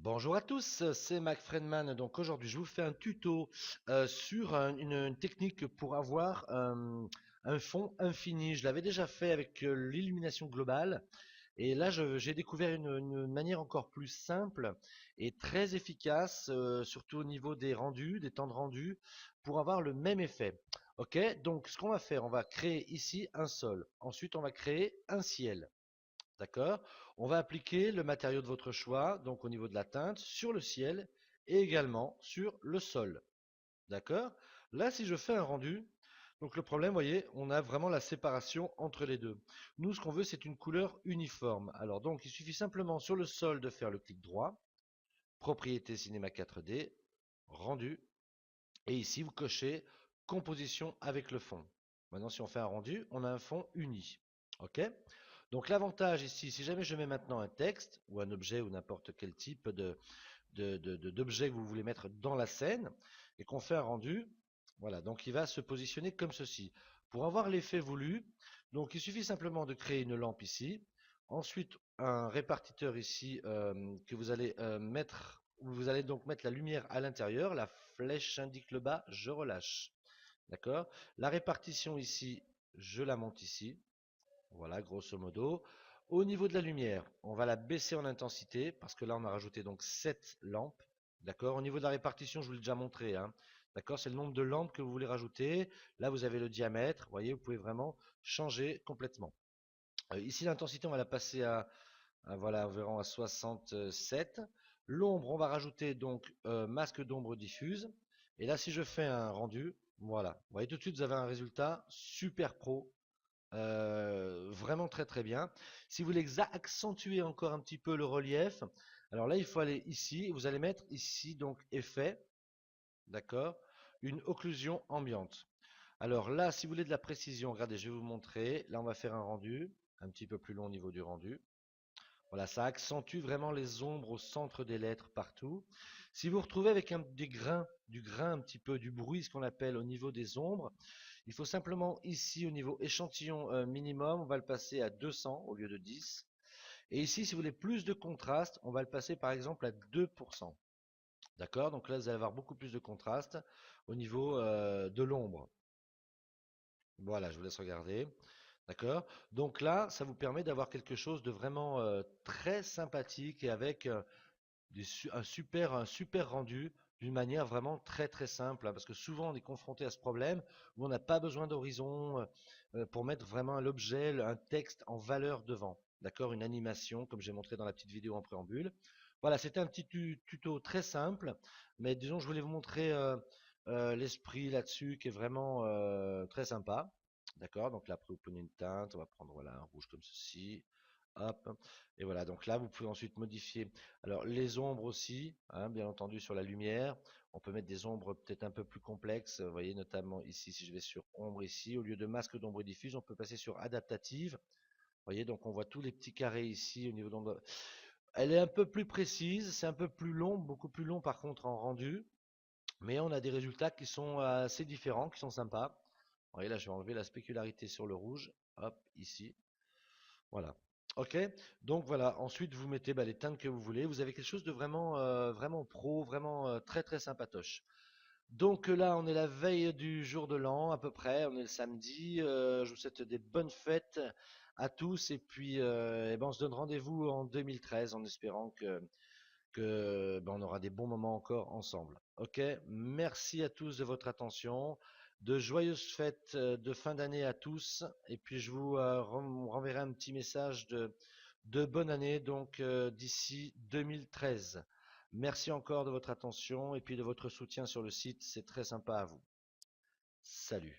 Bonjour à tous, c'est Mac Friedman. Donc aujourd'hui, je vous fais un tuto sur une technique pour avoir un fond infini. Je l'avais déjà fait avec l'illumination globale. Et là, j'ai découvert une manière encore plus simple et très efficace, surtout au niveau des rendus, des temps de rendu, pour avoir le même effet. Ok, donc ce qu'on va faire, on va créer ici un sol. Ensuite, on va créer un ciel. D'accord? On va appliquer le matériau de votre choix, donc au niveau de la teinte, sur le ciel et également sur le sol. D'accord? Là, si je fais un rendu, donc le problème, vous voyez, on a vraiment la séparation entre les deux. Nous, ce qu'on veut, c'est une couleur uniforme. Alors donc, il suffit simplement sur le sol de faire le clic droit, propriété cinéma 4D, rendu, et ici, vous cochez composition avec le fond. Maintenant, si on fait un rendu, on a un fond uni. OK? Donc l'avantage ici, si jamais je mets maintenant un texte ou un objet ou n'importe quel type d'objet que vous voulez mettre dans la scène et qu'on fait un rendu, voilà, donc il va se positionner comme ceci. Pour avoir l'effet voulu, donc il suffit simplement de créer une lampe ici, ensuite un répartiteur ici que vous allez mettre, vous allez donc mettre la lumière à l'intérieur, la flèche indique le bas, je relâche. D'accord? La répartition ici, je la monte ici. Voilà, grosso modo. Au niveau de la lumière, on va la baisser en intensité parce que là, on a rajouté donc 7 lampes. D'accord? Au niveau de la répartition, je vous l'ai déjà montré, hein. D'accord? C'est le nombre de lampes que vous voulez rajouter. Là, vous avez le diamètre. Vous voyez, vous pouvez vraiment changer complètement. Ici, l'intensité, on va la passer voilà, environ à 67. L'ombre, on va rajouter donc masque d'ombre diffuse. Et là, si je fais un rendu, voilà. Vous voyez tout de suite, vous avez un résultat super pro. Vraiment très très bien. Si vous voulez accentuer encore un petit peu le relief, alors là il faut aller ici, vous allez mettre ici donc effet, d'accord, une occlusion ambiante. Alors là, si vous voulez de la précision, regardez, je vais vous montrer. Là, on va faire un rendu, un petit peu plus long au niveau du rendu. Voilà, ça accentue vraiment les ombres au centre des lettres partout. Si vous vous retrouvez avec des grains, du grain un petit peu, du bruit, ce qu'on appelle au niveau des ombres, il faut simplement ici au niveau échantillon minimum, on va le passer à 200 au lieu de 10. Et ici, si vous voulez plus de contraste, on va le passer par exemple à 2%. D'accord? Donc là, vous allez avoir beaucoup plus de contraste au niveau de l'ombre. Voilà, je vous laisse regarder. D'accord? Donc là, ça vous permet d'avoir quelque chose de vraiment très sympathique et avec un super rendu d'une manière vraiment très très simple, hein, parce que souvent on est confronté à ce problème où on n'a pas besoin d'horizon pour mettre vraiment l'objet, un texte en valeur devant. D'accord? Une animation, comme j'ai montré dans la petite vidéo en préambule. Voilà, c'était un petit tuto très simple, mais disons, je voulais vous montrer l'esprit là-dessus qui est vraiment très sympa. D'accord? Donc là, après, vous prenez une teinte, on va prendre voilà, un rouge comme ceci. Hop. Et voilà, donc là, vous pouvez ensuite modifier. Alors, les ombres aussi, hein, bien entendu, sur la lumière. On peut mettre des ombres peut-être un peu plus complexes. Vous voyez, notamment ici, si je vais sur ombre ici, au lieu de masque d'ombre diffuse, on peut passer sur adaptative. Vous voyez, donc on voit tous les petits carrés ici au niveau d'ombre. Elle est un peu plus précise, c'est un peu plus long, beaucoup plus long par contre en rendu. Mais on a des résultats qui sont assez différents, qui sont sympas. Vous voyez, là, je vais enlever la spécularité sur le rouge. Hop, ici. Voilà. Ok, donc voilà. Ensuite, vous mettez les teintes que vous voulez. Vous avez quelque chose de vraiment, vraiment pro, vraiment très très sympatoche. Donc là, on est la veille du jour de l'an à peu près. On est le samedi. Je vous souhaite des bonnes fêtes à tous et puis eh ben, on se donne rendez-vous en 2013 en espérant que ben, on aura des bons moments encore ensemble. Ok, merci à tous de votre attention. De joyeuses fêtes de fin d'année à tous. Et puis je vous renverrai un petit message de bonne année donc d'ici 2013. Merci encore de votre attention et puis de votre soutien sur le site. C'est très sympa à vous. Salut.